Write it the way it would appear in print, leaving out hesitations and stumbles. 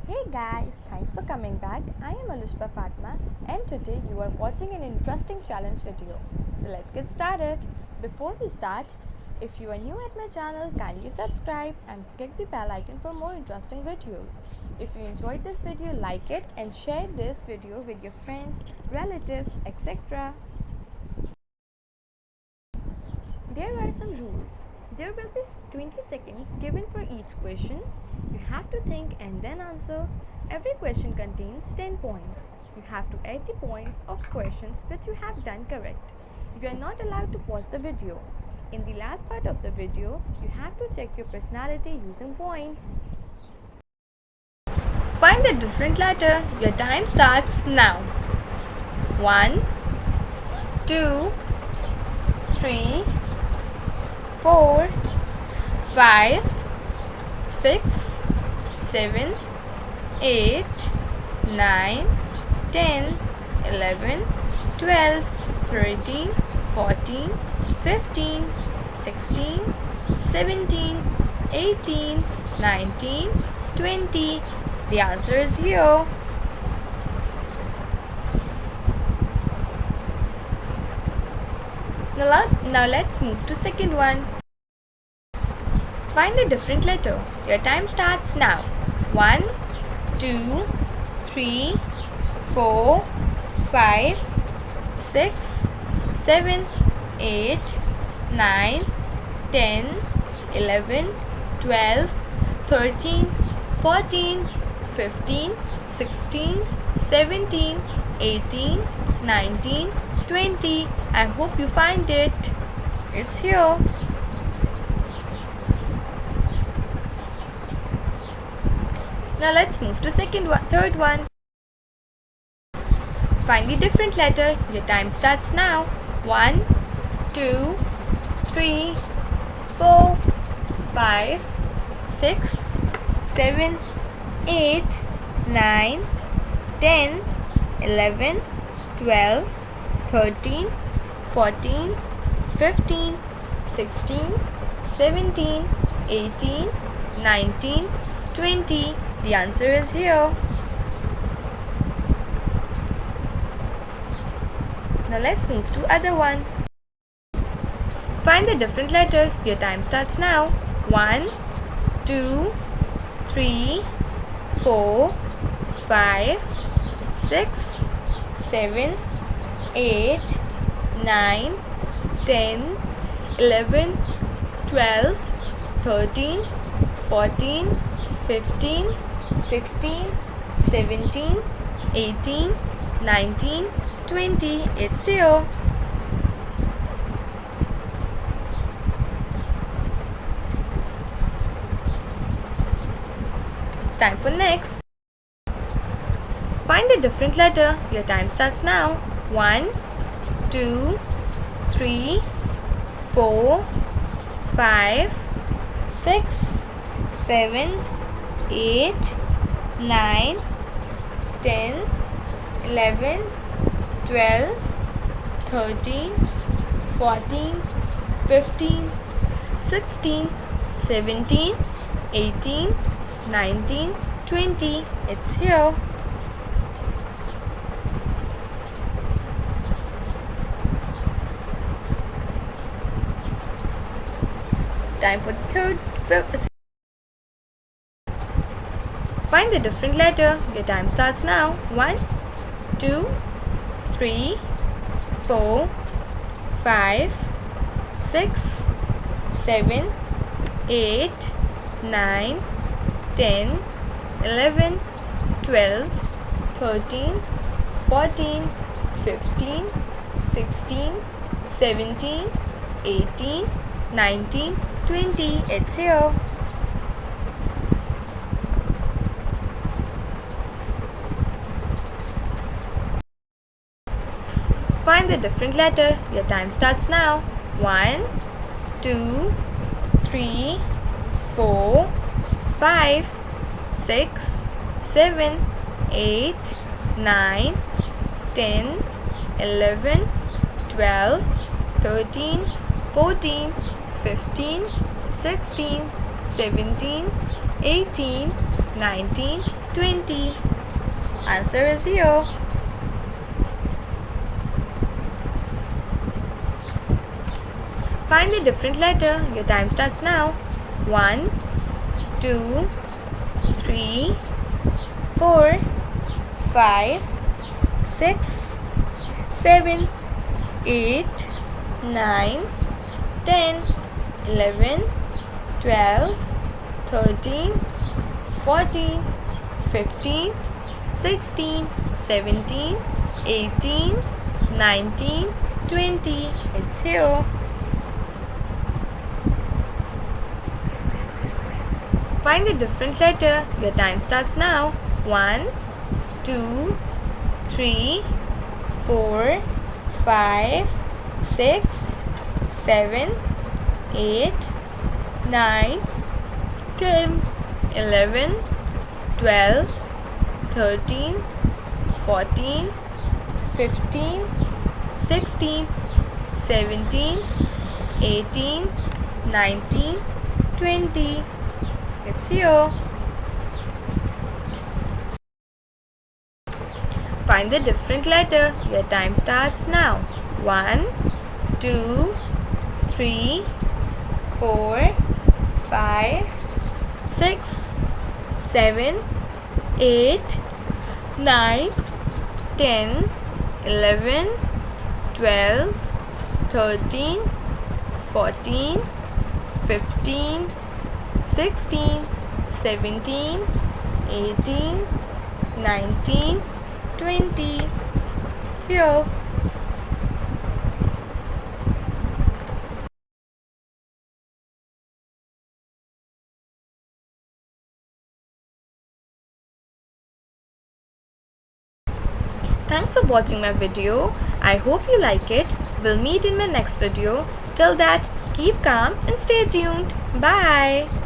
Hey guys, thanks for coming back. I am Anushka Fatma and today you are watching an interesting challenge video. So let's get started. Before we start, if you are new at my channel, kindly subscribe and click the bell icon for more interesting videos. If you enjoyed this video, like it and share this video with your friends, relatives, etc. There are some rules. There will be 20 seconds given for each question. You have to think and then answer. Every question contains 10 points. You have to add the points of questions which you have done correct. You are not allowed to pause the video. In the last part of the video, you have to check your personality using points. Find the different letter. Your time starts now. 1, 2, 3, 4, 5, 6, 7, 8, 9, 10, 11, 12, 13, 14, 15, 16, 17, 18, 19, 20. The answer is here. Now let's move to second one. Find a different letter. Your time starts now. 1, 2, 3, 4, 5, 6, 7, 8, 9, 10, 11, 12, 13, 14, 15, 16, 17, 18, 19, 20. I hope you find it. It's here. Now let's move to third one. Find the different letter. Your time starts now. 1, 2, 3, 4, 5, 6, 7, 8, 9, 10, 11, 12, 13, 14, 15, 16, 17, 18, 19, 20. The answer is here. Now let's move to other one. Find the different letter. Your time starts now. 1, 2, 3, 4, 5, 6, 7, 8, 9, 10, 11, 12, 13, 14, 15, 16, 17, 18, 19, 20. It's here. It's time for next. Find the different letter. Your time starts now. 1, 2, 3, 4, 5, 6, 7, 8, 9, 10, 11, 12, 13, 14, 15, 16, 17, 18, 19, 20. It's here. Time for fifth. Find the different letter. Your time starts now. 1, 2, 3, 4, 5, 6, 7, 8, 9, 10, 11, 12, 13, 14, 15, 16, 17, 18, 19, 20. It's here. Find the different letter. Your time starts now. 1, 2, 3, 4, 5, 6, 7, 8, 9, 10, 11, 12, 13, 14, 15, 16, 17, 18, 19, 20. Answer is here. Find the different letter. Your time starts now. 1, 2, 3, 4, 5, 6, 7, 8, 9, 10, 11, 12, 13, 14, 15, 16, 17, 18, 19, 20. It's here. Find the different letter. Your time starts now. 1, 2, 3, 4, 5, 6, 7, 8, 9, 10, 11, 12, 13, 14, 15, 16, 17, 18, 19, 20. It's here. Find the different letter. Your time starts now. 1, 2, 3, 4, 5, 6, 7, 8, 9, 10, 11, 12, 13, 14, 15, 16, 17, 18, 19, 20. Here. Thanks for watching my video. I hope you like it. We'll meet in my next video. Till that, keep calm and stay tuned. Bye.